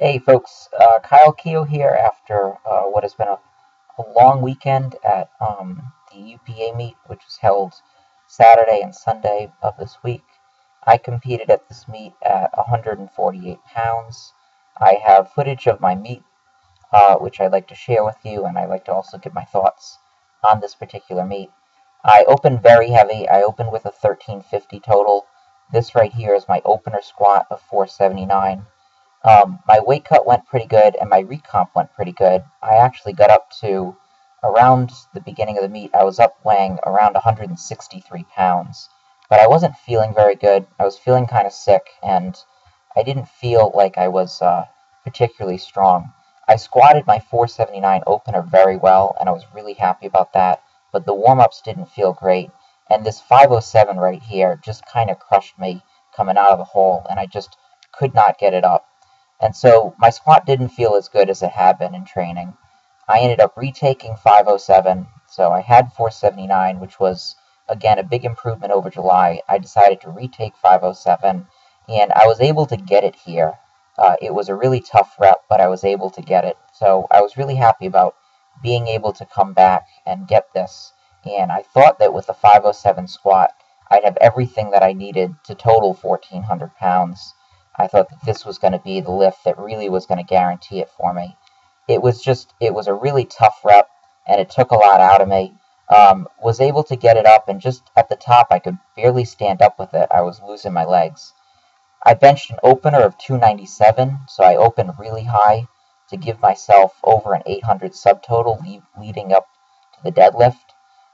Hey folks, Keough here after what has been a long weekend at the UPA meet, which was held Saturday and Sunday of this week. I competed at this meet at 148 pounds. I have footage of my meet, which I'd like to share with you, and I'd like to also give my thoughts on this particular meet. I opened very heavy. I opened with a 1350 total. This right here is my opener squat of 479. My weight cut went pretty good, and my recomp went pretty good. I actually got up to around the beginning of the meet. I was up weighing around 163 pounds, but I wasn't feeling very good. I was feeling kind of sick, and I didn't feel like I was particularly strong. I squatted my 479 opener very well, and I was really happy about that, but the warm-ups didn't feel great, and this 507 right here just kind of crushed me coming out of the hole, and I just could not get it up. And so my squat didn't feel as good as it had been in training. I ended up retaking 507, so I had 479, which was, again, a big improvement over July. I decided to retake 507, and I was able to get it here. It was a really tough rep, but I was able to get it. So I was really happy about being able to come back and get this. And I thought that with the 507 squat, I'd have everything that I needed to total 1,400 pounds. I thought that this was going to be the lift that really was going to guarantee it for me. It was a really tough rep, and it took a lot out of me. Was able to get it up, and just at the top, I could barely stand up with it. I was losing my legs. I benched an opener of 297, so I opened really high to give myself over an 800 subtotal leading up to the deadlift.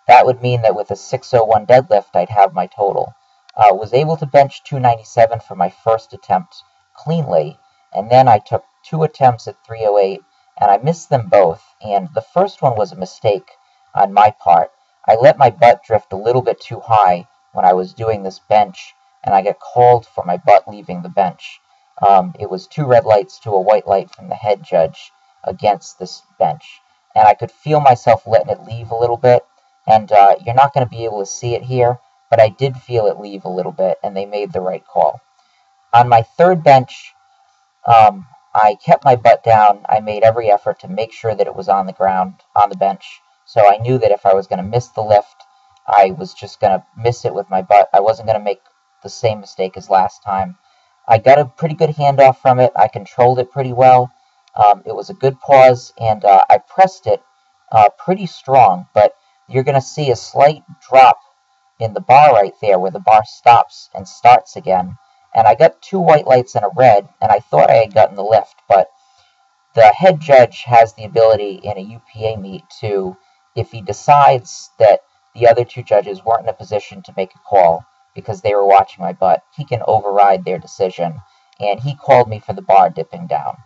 That would mean that with a 601 deadlift, I'd have my total. Was able to bench 297 for my first attempt cleanly, and then I took two attempts at 308, and I missed them both, and the first one was a mistake on my part. I let my butt drift a little bit too high when I was doing this bench, and I got called for my butt leaving the bench. It was 2 red lights to a white light from the head judge against this bench, and I could feel myself letting it leave a little bit, and you're not going to be able to see it here, but I did feel it leave a little bit, and they made the right call. On my third bench, I kept my butt down. I made every effort to make sure that it was on the ground, on the bench, so I knew that if I was going to miss the lift, I was just going to miss it with my butt. I wasn't going to make the same mistake as last time. I got a pretty good handoff from it. I controlled it pretty well. It was a good pause, and I pressed it pretty strong, but you're going to see a slight drop in the bar right there where the bar stops and starts again. And I got 2 white lights and a red, and I thought I had gotten the lift, but the head judge has the ability in a UPA meet to, if he decides that the other 2 judges weren't in a position to make a call because they were watching my butt, he can override their decision, and he called me for the bar dipping down.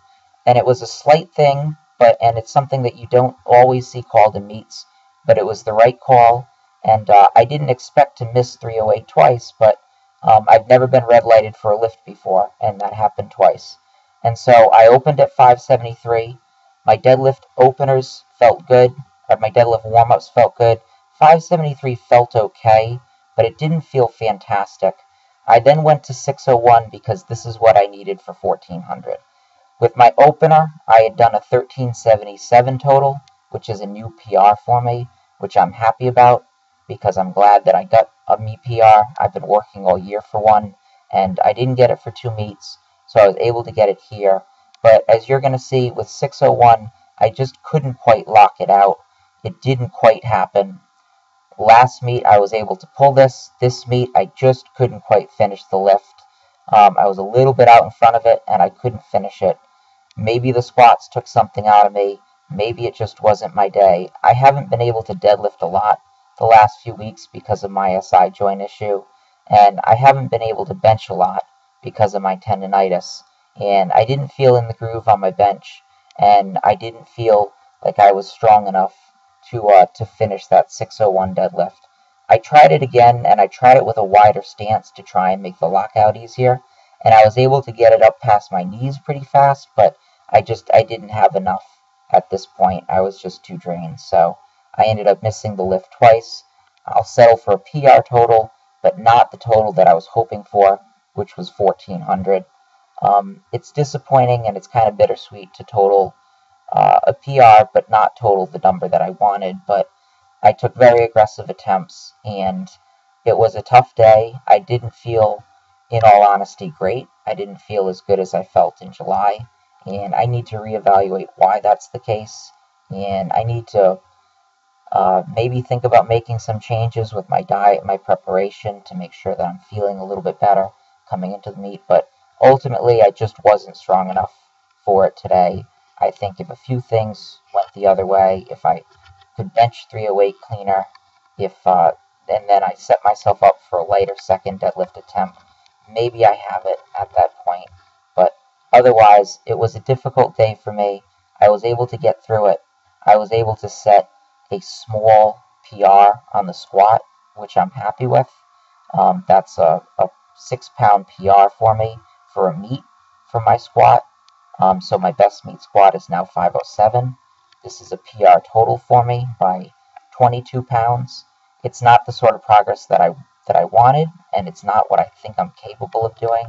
And it was a slight thing, and it's something that you don't always see called in meets, but it was the right call. And I didn't expect to miss 308 twice, but I've never been red lighted for a lift before, and that happened twice. And so I opened at 573. My deadlift openers felt good, or my deadlift warm-ups felt good. 573 felt okay, but it didn't feel fantastic. I then went to 601 because this is what I needed for 1400. With my opener, I had done a 1377 total, which is a new PR for me, which I'm happy about, because I'm glad that I got a meet PR. I've been working all year for one, and I didn't get it for 2 meets, so I was able to get it here. But as you're going to see, with 601, I just couldn't quite lock it out. It didn't quite happen. Last meet, I was able to pull this. This meet, I just couldn't quite finish the lift. I was a little bit out in front of it, and I couldn't finish it. Maybe the squats took something out of me. Maybe it just wasn't my day. I haven't been able to deadlift a lot the last few weeks because of my SI joint issue, and I haven't been able to bench a lot because of my tendonitis, and I didn't feel in the groove on my bench, and I didn't feel like I was strong enough to finish that 601 deadlift. I tried it again, and I tried it with a wider stance to try and make the lockout easier, and I was able to get it up past my knees pretty fast, but I didn't have enough at this point. I was just too drained, so I ended up missing the lift twice. I'll settle for a PR total, but not the total that I was hoping for, which was 1400. It's disappointing and it's kind of bittersweet to total a PR, but not total the number that I wanted. But I took very aggressive attempts, and it was a tough day. I didn't feel, in all honesty, great. I didn't feel as good as I felt in July, and I need to reevaluate why that's the case, and I need to maybe think about making some changes with my diet, my preparation, to make sure that I'm feeling a little bit better coming into the meet. But ultimately, I just wasn't strong enough for it today. I think if a few things went the other way, if I could bench 308 cleaner, and then I set myself up for a lighter second deadlift attempt, maybe I have it at that point. But otherwise, it was a difficult day for me. I was able to get through it. I was able to set a small PR on the squat, which I'm happy with. That's a 6-pound PR for me for a meet for my squat. So my best meet squat is now 507. This is a PR total for me by 22 pounds. It's not the sort of progress that I wanted, and it's not what I think I'm capable of doing.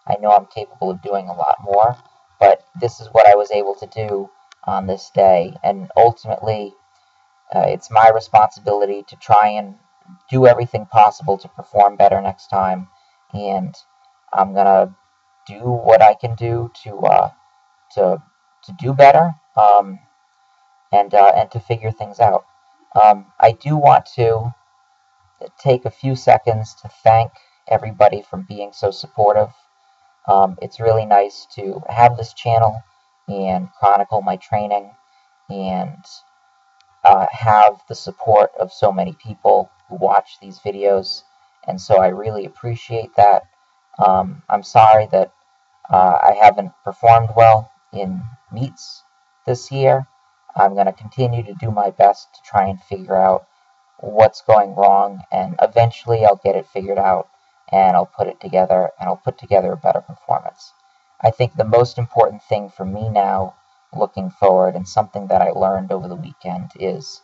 I know I'm capable of doing a lot more, but this is what I was able to do on this day, and ultimately, it's my responsibility to try and do everything possible to perform better next time, and I'm gonna do what I can do to do better, and to figure things out. I do want to take a few seconds to thank everybody for being so supportive. It's really nice to have this channel and chronicle my training and have the support of so many people who watch these videos, and so I really appreciate that. I'm sorry that I haven't performed well in meets this year. I'm going to continue to do my best to try and figure out what's going wrong, and eventually I'll get it figured out, and I'll put it together, and I'll put together a better performance. I think the most important thing for me now, looking forward, and something that I learned over the weekend, is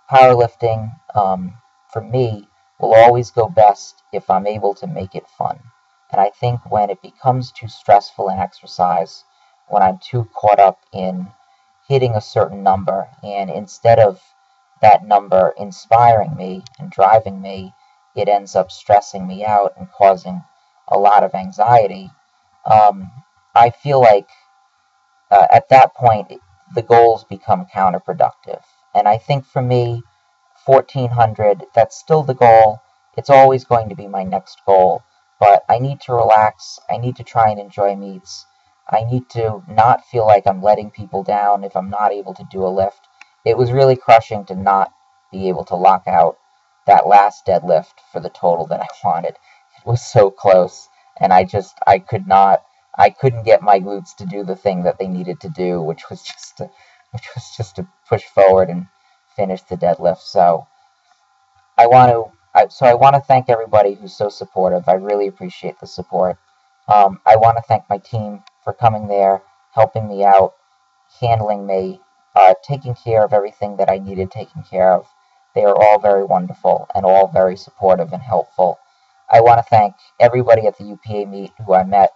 powerlifting, for me, will always go best if I'm able to make it fun. And I think when it becomes too stressful an exercise, when I'm too caught up in hitting a certain number, and instead of that number inspiring me and driving me, it ends up stressing me out and causing a lot of anxiety. I feel like at that point, the goals become counterproductive. And I think for me, 1400, that's still the goal. It's always going to be my next goal. But I need to relax. I need to try and enjoy meets. I need to not feel like I'm letting people down if I'm not able to do a lift. It was really crushing to not be able to lock out that last deadlift for the total that I wanted. It was so close, and I couldn't get my glutes to do the thing that they needed to do, which was just to push forward and finish the deadlift. So I want to thank everybody who's so supportive. I really appreciate the support. I want to thank my team for coming there, helping me out, handling me, taking care of everything that I needed taken care of. They are all very wonderful and all very supportive and helpful. I want to thank everybody at the UPA meet who I met,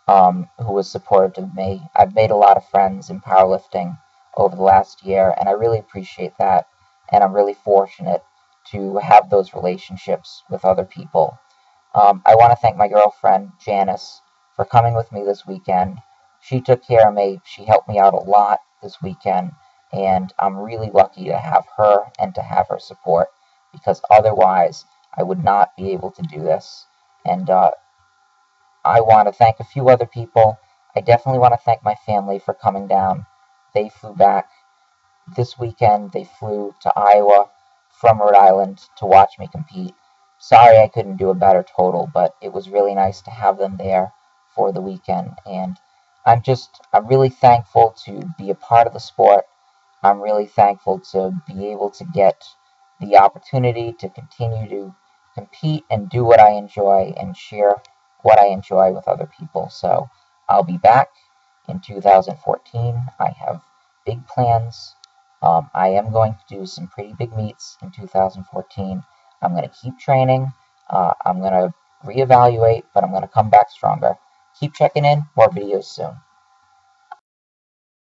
who was supportive of me. I've made a lot of friends in powerlifting over the last year, and I really appreciate that. And I'm really fortunate to have those relationships with other people. I want to thank my girlfriend, Janice, for coming with me this weekend. She took care of me. She helped me out a lot this weekend, and I'm really lucky to have her and to have her support, because otherwise I would not be able to do this. And I want to thank a few other people. I definitely want to thank my family for coming down. They flew back this weekend. They flew to Iowa from Rhode Island to watch me compete. Sorry I couldn't do a better total, but it was really nice to have them there for the weekend. And I'm really thankful to be a part of the sport. I'm really thankful to be able to get the opportunity to continue to compete and do what I enjoy and share what I enjoy with other people. So I'll be back in 2014. I have big plans. I am going to do some pretty big meets in 2014. I'm going to keep training. I'm going to reevaluate, but I'm going to come back stronger. Keep checking in. More videos soon.